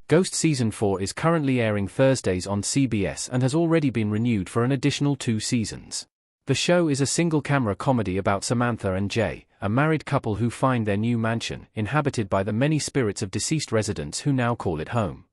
Ghost Season 4 is currently airing Thursdays on CBS and has already been renewed for an additional 2 seasons. The show is a single-camera comedy about Samantha and Jay, a married couple who find their new mansion inhabited by the many spirits of deceased residents who now call it home.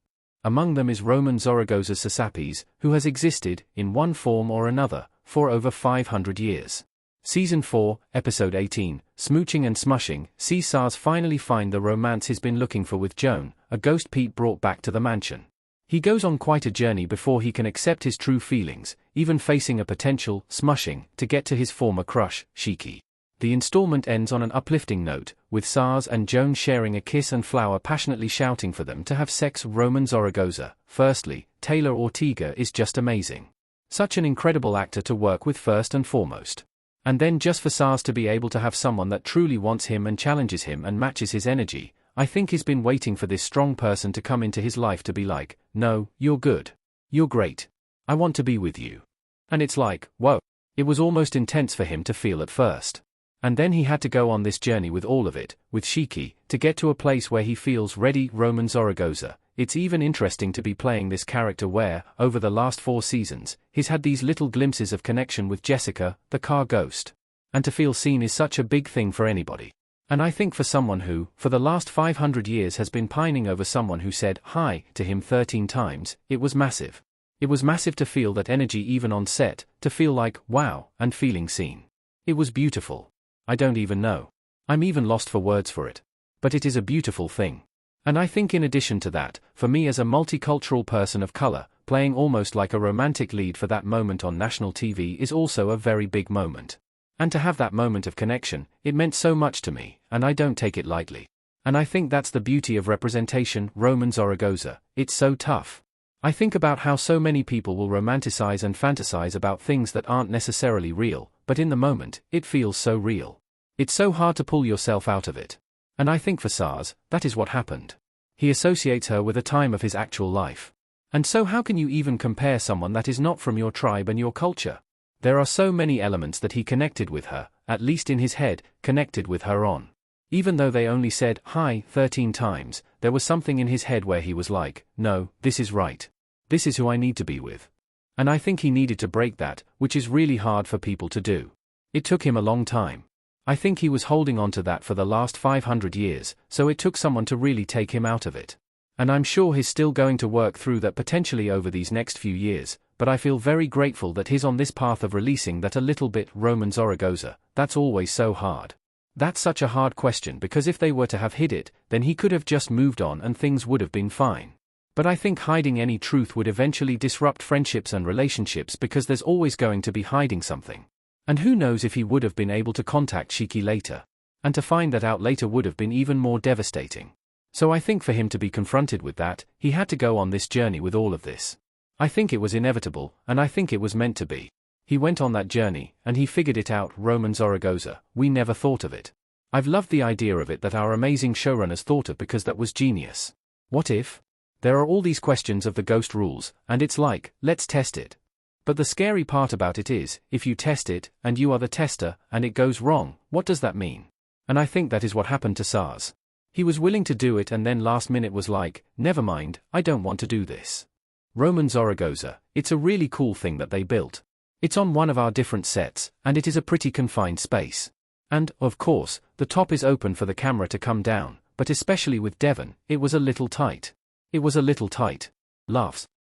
Among them is Román Zaragoza's Snappy, who has existed, in one form or another, for over 500 years. Season 4, Episode 18, Smooching and Smushing, sees Sars finally find the romance he's been looking for with Joan, a ghost Pete brought back to the mansion. He goes on quite a journey before he can accept his true feelings, even facing a potential smushing to get to his former crush, Shiki. The installment ends on an uplifting note, with Sars and Joan sharing a kiss and Flower passionately shouting for them to have sex. Román Zaragoza. Firstly, Taylor Ortega is just amazing. Such an incredible actor to work with first and foremost. And then just for Sars to be able to have someone that truly wants him and challenges him and matches his energy. I think he's been waiting for this strong person to come into his life to be like, no, you're good. You're great. I want to be with you. And it's like, whoa. It was almost intense for him to feel at first. And then he had to go on this journey with all of it, with Shiki, to get to a place where he feels ready. Román Zaragoza. It's even interesting to be playing this character where, over the last 4 seasons, he's had these little glimpses of connection with Jessica, the car ghost. And to feel seen is such a big thing for anybody. And I think for someone who, for the last 500 years has been pining over someone who said hi to him 13 times, it was massive. It was massive to feel that energy even on set, to feel like, wow, and feeling seen. It was beautiful. I don't even know. I'm even lost for words for it. But it is a beautiful thing. And I think in addition to that, for me as a multicultural person of color, playing almost like a romantic lead for that moment on national TV is also a very big moment. And to have that moment of connection, it meant so much to me, and I don't take it lightly. And I think that's the beauty of representation. Román Zaragoza. It's so tough. I think about how so many people will romanticize and fantasize about things that aren't necessarily real, but in the moment, it feels so real. It's so hard to pull yourself out of it. And I think for Sars, that is what happened. He associates her with a time of his actual life. And so how can you even compare someone that is not from your tribe and your culture? There are so many elements that he connected with her, at least in his head, connected with her on. Even though they only said hi 13 times, there was something in his head where he was like, no, this is right. This is who I need to be with. And I think he needed to break that, which is really hard for people to do. It took him a long time. I think he was holding on to that for the last 500 years, so it took someone to really take him out of it. And I'm sure he's still going to work through that potentially over these next few years, but I feel very grateful that he's on this path of releasing that a little bit. Román Zaragoza. That's always so hard. That's such a hard question because if they were to have hid it, then he could have just moved on and things would have been fine. But I think hiding any truth would eventually disrupt friendships and relationships because there's always going to be hiding something. And who knows if he would have been able to contact Shiki later. And to find that out later would have been even more devastating. So I think for him to be confronted with that, he had to go on this journey with all of this. I think it was inevitable, and I think it was meant to be. He went on that journey, and he figured it out. Román Zaragoza. We never thought of it. I've loved the idea of it that our amazing showrunners thought of because that was genius. What if? There are all these questions of the ghost rules, and it's like, let's test it. But the scary part about it is, if you test it, and you are the tester, and it goes wrong, what does that mean? And I think that is what happened to Sars. He was willing to do it and then last minute was like, never mind, I don't want to do this. Román Zaragoza. It's a really cool thing that they built. It's on one of our different sets, and it is a pretty confined space. And, of course, the top is open for the camera to come down, but especially with Devon, it was a little tight. It was a little tight. Laughs.